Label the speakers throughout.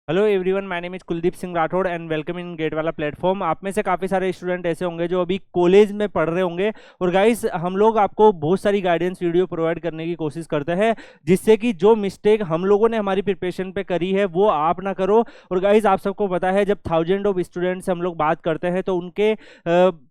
Speaker 1: Hello everyone, my name is Kuldeep Singh Rathore and welcome in GATE वाला platform. आप में से काफ़ी सारे स्टूडेंट ऐसे होंगे जो अभी कॉलेज में पढ़ रहे होंगे। और गाइस, हम लोग आपको बहुत सारी गाइडेंस वीडियो प्रोवाइड करने की कोशिश करते हैं, जिससे कि जो मिस्टेक हम लोगों ने हमारी प्रिपरेशन पे करी है वो आप ना करो। और गाइस, आप सबको पता है, जब थाउजेंड ऑफ स्टूडेंट्स से हम लोग बात करते हैं तो उनके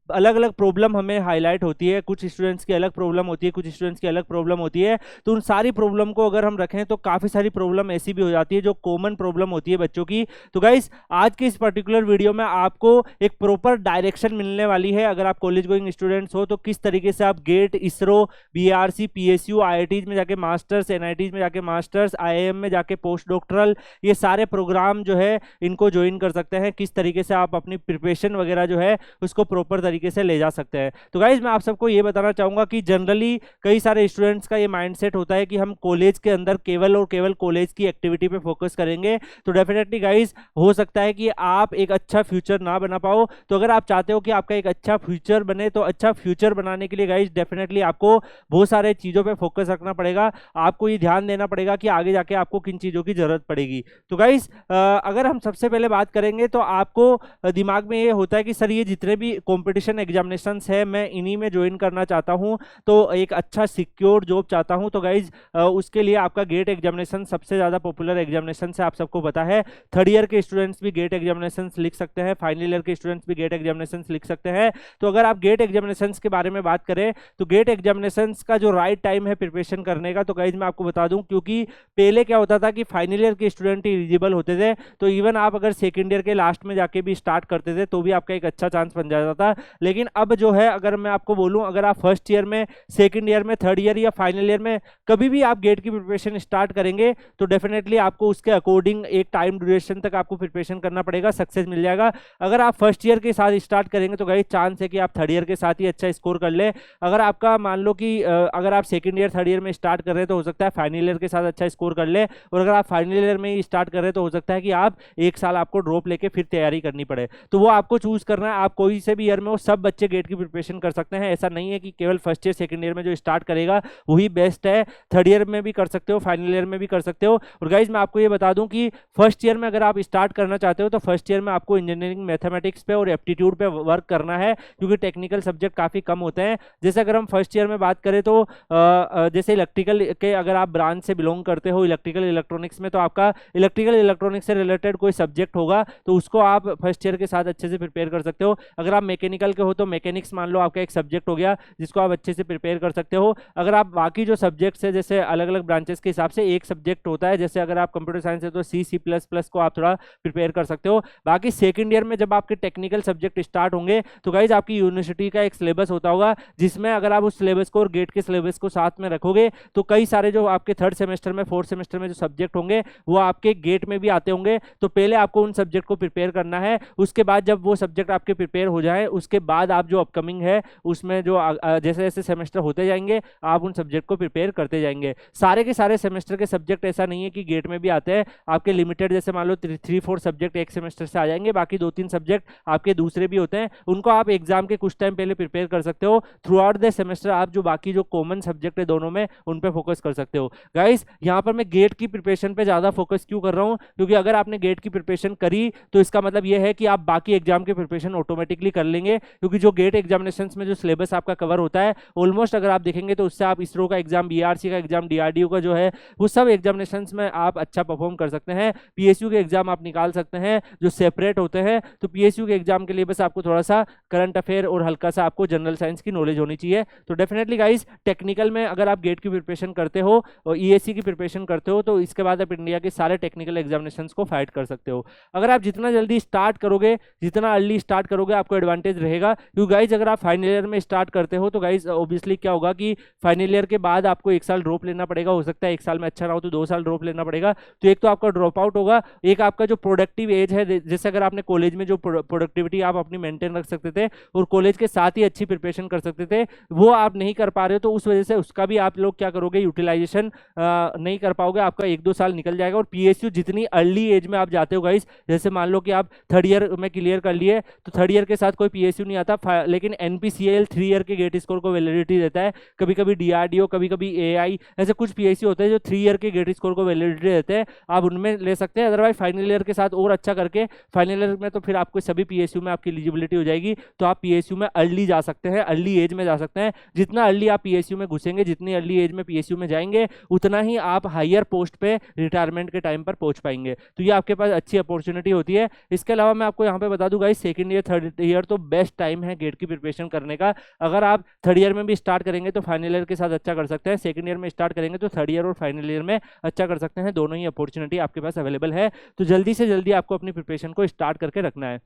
Speaker 1: अलग अलग प्रॉब्लम हमें हाईलाइट होती है। कुछ स्टूडेंट्स की अलग प्रॉब्लम होती है, कुछ स्टूडेंट्स की अलग प्रॉब्लम होती है। तो उन सारी प्रॉब्लम को अगर हम रखें तो काफ़ी सारी प्रॉब्लम ऐसी भी हो जाती है जो कॉमन प्रॉब्लम होती है बच्चों की। तो गाइस, आज के इस पर्टिकुलर वीडियो में आपको एक प्रॉपर डायरेक्शन मिलने वाली है। अगर आप कॉलेज गोइंग स्टूडेंट्स हो तो किस तरीके से आप GATE, ISRO, BRC, PSU, IITs में जाके मास्टर्स, एनआईटीज में जाके मास्टर्स, आईआईएम में जाके पोस्ट डॉक्टरल, ये सारे प्रोग्राम जो है इनको ज्वाइन कर सकते हैं। किस तरीके से आप अपनी प्रिपरेशन वगैरह जो है उसको प्रॉपर तरीके से ले जा सकते हैं। तो गाइज, मैं आप सबको ये बताना चाहूंगा कि जनरली कई सारे स्टूडेंट्स का ये माइंडसेट होता है कि हम कॉलेज के अंदर केवल और केवल कॉलेज की एक्टिविटी पे फोकस करेंगे। तो डेफिनेटली गाइज, हो सकता है कि आप एक अच्छा फ्यूचर ना बना पाओ। तो अगर आप चाहते हो कि आपका एक अच्छा फ्यूचर बने, तो अच्छा फ्यूचर बनाने के लिए गाइज डेफिनेटली आपको बहुत सारे चीज़ों पे फोकस रखना पड़ेगा। आपको ये ध्यान देना पड़ेगा कि आगे जाके आपको किन चीज़ों की जरूरत पड़ेगी। तो गाइज, अगर हम सबसे पहले बात करेंगे तो आपको दिमाग में ये होता है कि सर, ये जितने भी कॉम्पिटिशन एग्जामिनेशंस है मैं इन्हीं में ज्वाइन करना चाहता हूँ, तो एक अच्छा सिक्योर जॉब चाहता हूँ। तो गाइज, उसके लिए आपका गेट एग्जामिनेशन सबसे ज़्यादा पॉपुलर एग्जामिनेशन है, आप सबको पता है। थर्ड ईयर के स्टूडेंट्स भी गेट एग्जामिनेशन लिख सकते हैं, फाइनल ईयर के स्टूडेंट्स भी गेट एग्जामिनेशन लिख सकते हैं। तो अगर आप गेट एग्जामिनेशन के बारे में बात करें तो गेट एग्जामिनेशन का जो राइट टाइम है प्रिपरेशन करने का, तो गाइज मैं आपको बता दूं, क्योंकि पहले क्या होता था कि फाइनल ईयर के स्टूडेंट ही एलिजिबल होते थे। तो इवन आप अगर सेकेंड ईयर के लास्ट में जाके भी स्टार्ट करते थे तो भी आपका एक अच्छा चांस बन जाता था। लेकिन अब जो है, अगर मैं आपको बोलूं, अगर आप फर्स्ट ईयर में, सेकंड ईयर में, थर्ड ईयर या फाइनल ईयर में कभी भी आप गेट की प्रिपरेशन स्टार्ट करेंगे तो डेफिनेटली आपको उसके अकॉर्डिंग एक टाइम ड्यूरेशन तक आपको प्रिपरेशन करना पड़ेगा, सक्सेस मिल जाएगा। अगर आप फर्स्ट ईयर के साथ स्टार्ट करेंगे तो गाइस चांस है कि आप थर्ड ईयर के साथ ही अच्छा स्कोर कर ले। अगर आपका मान लो कि अगर आप सेकंड ईयर थर्ड ईयर में स्टार्ट कर रहे हैं तो हो सकता है फाइनल ईयर के साथ अच्छा स्कोर कर ले। और अगर आप फाइनल ईयर में ही स्टार्ट कर रहे हैं तो हो सकता है कि आप एक साल आपको ड्रॉप लेके फिर तैयारी करनी पड़े। तो वो आपको चूज करना है। आप कोई से भी ईयर में हो, सब बच्चे गेट की प्रिपरेशन कर सकते हैं। ऐसा नहीं है कि केवल फर्स्ट ईयर सेकंड ईयर में जो स्टार्ट करेगा वही बेस्ट है। थर्ड ईयर में भी कर सकते हो, फाइनल ईयर में भी कर सकते हो। और गाइज, मैं आपको ये बता दूं कि फर्स्ट ईयर में अगर आप स्टार्ट करना चाहते हो तो फर्स्ट ईयर में आपको इंजीनियरिंग मैथमेटिक्स पे और एप्टीट्यूड पे वर्क करना है, क्योंकि टेक्निकल सब्जेक्ट काफ़ी कम होते हैं। जैसे अगर हम फर्स्ट ईयर में बात करें तो जैसे इलेक्ट्रिकल के अगर आप ब्रांच से बिलोंग करते हो, इलेक्ट्रिकल इलेक्ट्रॉनिक्स में, तो आपका इलेक्ट्रिकल इलेक्ट्रॉनिक्स से रिलेटेड कोई सब्जेक्ट होगा तो उसको आप फर्स्ट ईयर के साथ अच्छे से प्रिपेयर कर सकते हो। अगर आप मैकेनिकल के हो तो मैकेनिक्स मान लो आपका एक सब्जेक्ट हो गया जिसको आप अच्छे से प्रिपेयर कर सकते हो। अगर आप बाकी जो सब्जेक्ट्स है, जैसे अलग अलग ब्रांचेस के हिसाब से एक सब्जेक्ट होता है, जैसे अगर आप कंप्यूटर साइंस है तो C++ को आप थोड़ा प्रिपेयर कर सकते हो। बाकी सेकंड ईयर में जब आपके टेक्निकल सब्जेक्ट स्टार्ट होंगे तो गाइज आपकी यूनिवर्सिटी का एक सिलेबस होता होगा, जिसमें अगर आप उस सिलेबस को और गेट के सिलेबस को साथ में रखोगे तो कई सारे जो आपके थर्ड सेमेस्टर में, फोर्थ सेमेस्टर में जो सब्जेक्ट होंगे वो आपके गेट में भी आते होंगे। तो पहले आपको उन सब्जेक्ट को प्रिपेयर करना है। उसके बाद जब वो सब्जेक्ट आपके प्रिपेयर हो जाए, उसके बाद आप जो अपकमिंग है उसमें जो जैसे जैसे सेमेस्टर होते जाएंगे आप उन सब्जेक्ट को प्रिपेयर करते जाएंगे। सारे के सारे सेमेस्टर के सब्जेक्ट ऐसा नहीं है कि गेट में भी आते हैं। आपके लिमिटेड, जैसे मान लो 3-4 सब्जेक्ट एक सेमेस्टर से आ जाएंगे, बाकी 2-3 सब्जेक्ट आपके दूसरे भी होते हैं, उनको आप एग्जाम के कुछ टाइम पहले प्रिपेयर कर सकते हो। थ्रू आउट द सेमेस्टर आप जो बाकी जो कॉमन सब्जेक्ट है दोनों में, उन पे फोकस कर सकते हो। गाइस, यहाँ पर मैं गेट की प्रिपरेशन पे ज्यादा फोकस क्यों कर रहा हूँ, क्योंकि अगर आपने गेट की प्रिपरेशन करी तो इसका मतलब यह है कि आप बाकी एग्जाम की प्रिपरेशन ऑटोमेटिकली कर लेंगे। क्योंकि जो गेट एग्जामिनेशन में जो सिलेबस आपका कवर होता है, ऑलमोस्ट अगर आप देखेंगे तो उससे आप इसरो का एग्जाम, बीआरसी का एग्जाम, डीआरडीओ का जो है वो सब एग्जामिनेशन में आप अच्छा परफॉर्म कर सकते हैं। पीएसयू के एग्जाम आप निकाल सकते हैं जो सेपरेट होते हैं। तो पीएसयू के एग्जाम के लिए बस आपको थोड़ा सा करंट अफेयर और हल्का सा आपको जनरल साइंस की नॉलेज होनी चाहिए। तो डेफिनेटली गाइस, टेक्निकल में अगर आप गेट की प्रिपरेशन करते हो और ईएससी की प्रिपरेशन करते हो तो इसके बाद आप इंडिया के सारे टेक्निकल एग्जामिनेशन को फाइट कर सकते हो। अगर आप जितना जल्दी स्टार्ट करोगे, जितना अर्ली स्टार्ट करोगे, आपको एडवांटेज रहेगा। क्योंकि गाइज अगर आप फाइनल ईयर में स्टार्ट करते हो तो गाइज ऑब्वियसली क्या होगा कि फाइनल ईयर के बाद आपको एक साल ड्रॉप लेना पड़ेगा। हो सकता है एक साल में अच्छा रहा हो तो 2 साल ड्रॉप लेना पड़ेगा। तो एक तो आपका ड्रॉप आउट होगा, एक आपका जो प्रोडक्टिव एज है, जैसे अगर आपने कॉलेज में जो प्रोडक्टिविटी आप अपनी मेंटेन रख सकते थे और कॉलेज के साथ ही अच्छी प्रिपरेशन कर सकते थे, वो आप नहीं कर पा रहे हो। तो उस वजह से उसका भी आप लोग क्या करोगे, यूटिलाइजेशन नहीं कर पाओगे, आपका 1-2 साल निकल जाएगा। और पीएसयू जितनी अर्ली एज में आप जाते हो गाइज, जैसे मान लो कि आप थर्ड ईयर में क्लियर कर लिए तो थर्ड ईयर के साथ कोई पीएसयू पीएसयू नहीं आता, लेकिन एनपीसीएल 3 ईयर के गेट स्कोर को वैलिडिटी देता है। कभी कभी डीआरडीओ, कभी कभी एआई, ऐसे कुछ पीएसयू होते हैं जो 3 ईयर के गेट स्कोर को वैलिडिटी देते हैं, आप उनमें ले सकते हैं। अदरवाइज फाइनल ईयर के साथ और अच्छा करके फाइनल ईयर में तो फिर आपको सभी पीएसयू में आपकी एलिजिबिलिटी हो जाएगी, तो आप पीएसयू में अर्ली जा सकते हैं, अर्ली एज में जा सकते हैं। जितना अर्ली आप पीएसयू में घुसेंगे, जितनी अर्ली एज में पीएसयू में जाएंगे, उतना ही आप हायर पोस्ट पे रिटायरमेंट के टाइम पर पहुंच पाएंगे। तो ये आपके पास अच्छी अपॉर्चुनिटी होती है। इसके अलावा मैं आपको यहाँ पे बता दूं guys, second year third year तो बेस्ट टाइम है गेट की प्रिपरेशन करने का। अगर आप थर्ड ईयर में भी स्टार्ट करेंगे तो फाइनल ईयर के साथ अच्छा कर सकते हैं, सेकंड ईयर में स्टार्ट करेंगे तो थर्ड ईयर और फाइनल ईयर में अच्छा कर सकते हैं। दोनों ही अपॉर्चुनिटी आपके पास अवेलेबल है, तो जल्दी से जल्दी आपको अपनी प्रिपरेशन को स्टार्ट करके रखना है।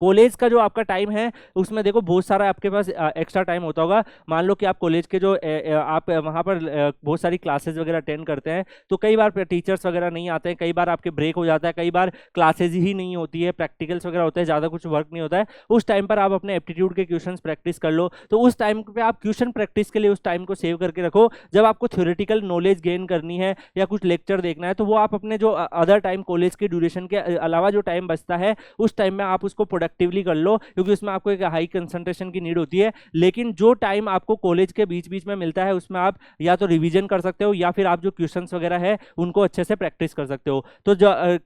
Speaker 1: कॉलेज का जो आपका टाइम है उसमें देखो बहुत सारा आपके पास एक्स्ट्रा टाइम होता होगा। मान लो कि आप कॉलेज के जो आप वहाँ पर बहुत सारी क्लासेस वगैरह अटेंड करते हैं, तो कई बार टीचर्स वगैरह नहीं आते हैं, कई बार आपके ब्रेक हो जाता है, कई बार क्लासेज ही नहीं होती है, प्रैक्टिकल्स वगैरह होते हैं, ज़्यादा कुछ वर्क नहीं होता है। उस टाइम पर आप अपने एप्टीट्यूड के क्वेश्चन प्रैक्टिस कर लो। तो उस टाइम पर आप क्वेश्चन प्रैक्टिस के लिए उस टाइम को सेव करके रखो। जब आपको थ्योरेटिकल नॉलेज गेन करनी है या कुछ लेक्चर देखना है, तो वो आप अपने जो अदर टाइम कॉलेज के ड्यूरेशन के अलावा जो टाइम बचता है उस टाइम में आप उसको प्रोडक्टिवली कर लो, क्योंकि उसमें आपको एक हाई कंसंट्रेशन की नीड होती है। लेकिन जो टाइम आपको कॉलेज के बीच बीच में मिलता है उसमें आप या तो रिवीजन कर सकते हो या फिर आप जो क्वेश्चंस वगैरह है उनको अच्छे से प्रैक्टिस कर सकते हो। तो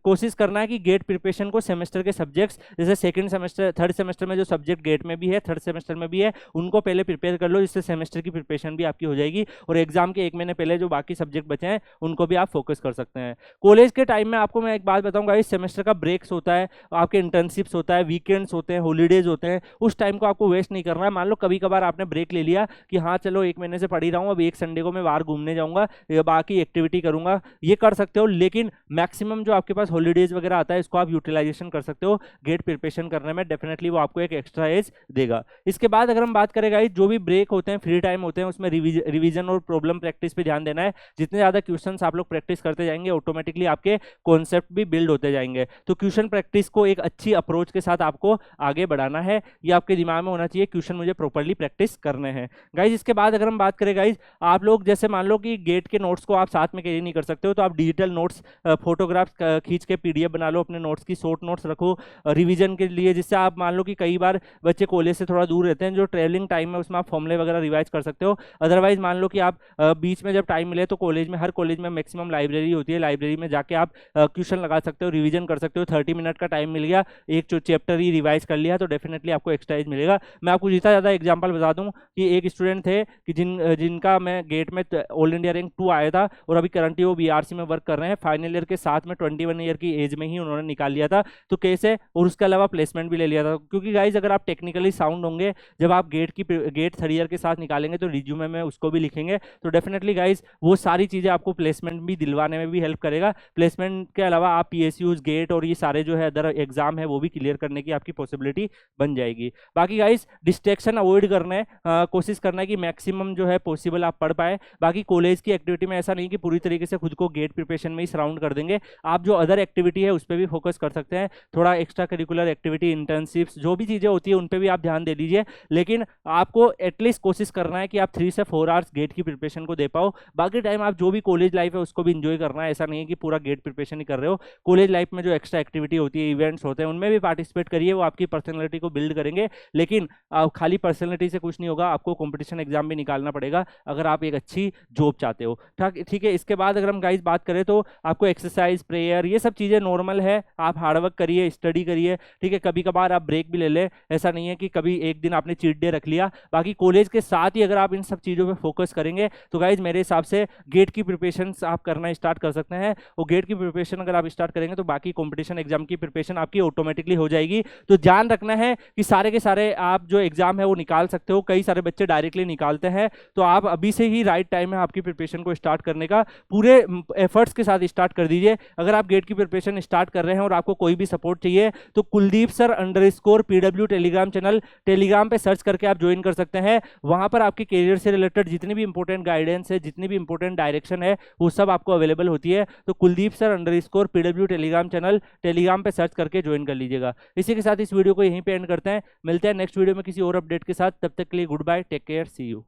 Speaker 1: कोशिश करना है कि गेट प्रिपरेशन को सेमेस्टर के सब्जेक्ट्स, जैसे सेकंड सेमेस्टर थर्ड सेमेस्टर में जो सब्जेक्ट गेट में भी है, थर्ड सेमेस्टर में भी है, उनको पहले प्रिपेयर कर लो, जिससे सेमेस्टर की प्रिपरेशन भी आपकी हो जाएगी और एग्जाम के 1 महीने पहले जो बाकी सब्जेक्ट बचे हैं उनको भी आप फोकस कर सकते हैं। कॉलेज के टाइम में आपको मैं एक बात बताऊंगा, इस सेमेस्टर का ब्रेक्स होता है, आपके इंटर्नशिप्स होता है, वीकेंड्स होते हैं, हॉलीडेज होते हैं, उस टाइम को आपको वेस्ट नहीं करना है। मान लो कभी कभार आपने ब्रेक ले लिया कि हाँ चलो 1 महीने से पढ़ ही रहा हूँ, अब एक संडे को मैं बाहर घूमने जाऊंगा या बाकी एक्टिविटी करूंगा, ये कर सकते हो। लेकिन मैक्सिमम जो आपके पास हॉलीडेज वगैरह आता है इसको आप यूटिलाइजेशन कर सकते हो गेट प्रिपरेशन करने में, डेफिनेटली वो आपको एक एक्स्ट्रा एज देगा। इसके बाद अगर हम बात करें गाइस, जो भी ब्रेक होते हैं, फ्री टाइम होते हैं, उसमें रिवीजन और प्रॉब्लम प्रैक्टिस पे ध्यान देना है। जितने ज्यादा क्वेश्चंस आप लोग प्रैक्टिस करते जाएंगे, ऑटोमेटिकली आपके कॉन्सेप्ट भी बिल्ड होते जाएंगे। तो क्वेश्चन प्रैक्टिस को एक अच्छी अप्रोच के साथ आपको आगे बढ़ाना है, ये आपके दिमाग में होना चाहिए, क्वेश्चन मुझे प्रॉपर्ली प्रैक्टिस करने हैं गाइज। इसके बाद अगर हम बात करें गाइज, आप लोग जैसे मान लो कि गेट के नोट्स को आप साथ में कैरी नहीं कर सकते हो, तो आप डिजिटल नोट्स फोटोग्राफ्स खींच के पीडीएफ बना लो, अपने नोट्स की शॉर्ट नोट्स रखो रिवीजन के लिए, जिससे आप मान लो कि कई बार बच्चे कॉलेज से थोड़ा दूर रहते हैं, जो ट्रेवलिंग टाइम है उसमें आप फॉर्मूले वगैरह रिवाइज कर सकते हो। अदरवाइज मान लो कि आप बीच में जब टाइम मिले तो कॉलेज में, हर कॉलेज में मैक्सिमम लाइब्रेरी होती है, लाइब्रेरी में जाके आप क्वेश्चन लगा सकते हो, रिवीजन कर सकते हो। 30 मिनट का टाइम मिल गया, एक चैप्टर ही रिवाइज कर लिया, तो डेफिनेटली आपको एक्स्ट्रा एज मिलेगा। मैं आपको जितना ज़्यादा एग्जांपल बता दूं कि एक स्टूडेंट थे कि जिनका मैं गेट में ऑल इंडिया रैंक 2 आया था और अभी करंटली वो बीआरसी में वर्क कर रहे हैं, फाइनल ईयर के साथ में 21 ईयर की एज में ही उन्होंने निकाल लिया था। तो कैसे, और उसके अलावा प्लेसमेंट भी ले लिया था। क्योंकि गाइज अगर आप टेक्निकली साउंड होंगे, जब आप गेट 3 ईयर के साथ निकालेंगे तो रिज्यूमे में उसको भी लिखेंगे, तो डेफिनेटली गाइज वो सारी चीज़ें आपको प्लेसमेंट भी दिलवाने में भी हेल्प करेगा। प्लेसमेंट के अलावा आप पीएसयूज, गेट और ये सारे जो है अदर एग्जाम है वो भी क्लियर करने की आपकी पॉसिबिलिटी बन जाएगी। बाकी गाइज डिस्ट्रैक्शन अवॉइड करना है, कोशिश करना है कि मैक्सिमम जो है पॉसिबल आप पढ़ पाए। बाकी कॉलेज की एक्टिविटी में ऐसा नहीं कि पूरी तरीके से खुद को गेट प्रिपरेशन में ही सराउंड कर देंगे, आप जो अदर एक्टिविटी है उस पर भी फोकस कर सकते हैं। थोड़ा एक्स्ट्रा करिकुलर एक्टिविटी, इंटर्नशिप्स, जो भी चीज़ें होती है उन पर भी आप ध्यान दे दीजिए। लेकिन आपको एटलीस्ट कोशिश करना है कि आप 3 से 4 आवर्स गेट की प्रिपरेशन को दे पाओ। बाकी टाइम आप जो भी कॉलेज लाइफ है उसको भी इंजॉय करना है, ऐसा नहीं है कि पूरा गेट प्रिपरेशन ही कर रहे हो। कॉलेज लाइफ में जो एक्स्ट्रा एक्टिविटी होती है, इवेंट्स होते हैं, उनमें भी पार्टिसिपेट करिए, वो आपकी पर्सनैलिटी को बिल्ड करेंगे। लेकिन खाली पर्सनैलिटी से कुछ नहीं होगा, आपको कंपटीशन एग्जाम भी निकालना पड़ेगा अगर आप एक अच्छी जॉब चाहते हो। ठीक है। इसके बाद अगर हम गाइस बात करें तो आपको एक्सरसाइज, प्रेयर, ये सब चीज़ें नॉर्मल है, आप हार्डवर्क करिए, स्टडी करिए, ठीक है। कभी कभार आप ब्रेक भी ले ले, ऐसा नहीं है कि कभी एक दिन आपने चीट डे रख लिया। बाकी कॉलेज के साथ ही अगर आप इन सब चीज़ों पर फोकस करेंगे तो गाइज मेरे हिसाब से गेट की प्रिपरेशन आप करना स्टार्ट कर सकते हैं। और गेट की प्रिपरेशन अगर आप स्टार्ट करेंगे तो बाकी कॉम्पिटिशन एग्जाम की प्रिपरेशन आपकी ऑटोमेटिकली हो जाएगी। तो ध्यान रखना है कि सारे के सारे आप जो एग्जाम है वो निकाल सकते हो। कई सारे बच्चे डायरेक्टली निकालते हैं, तो आप अभी से ही राइट टाइम है आपकी प्रिपरेशन को स्टार्ट करने का। पूरे एफर्ट्स के साथ स्टार्ट कर दीजिए। अगर आप गेट की प्रिपरेशन स्टार्ट कर रहे हैं और आपको कोई भी सपोर्ट चाहिए तो Kuldeep sir _PW Telegram channel, Telegram पे सर्च करके आप ज्वाइन कर सकते हैं। वहां पर आपके करियर से रिलेटेड जितनी भी इंपॉर्टेंट गाइडेंस है, जितनी भी इंपॉर्टेंट डायरेक्शन है, वो सब आपको अवेलेबल होती है। तो Kuldeep sir _PW Telegram channel, Telegram पे सर्च करके ज्वाइन कर लीजिएगा। इसी के साथ इस वीडियो को यहीं पे एंड करते हैं। मिलते हैं नेक्स्ट वीडियो में किसी और अपडेट के साथ। तब तक के लिए good bye, take care, see you.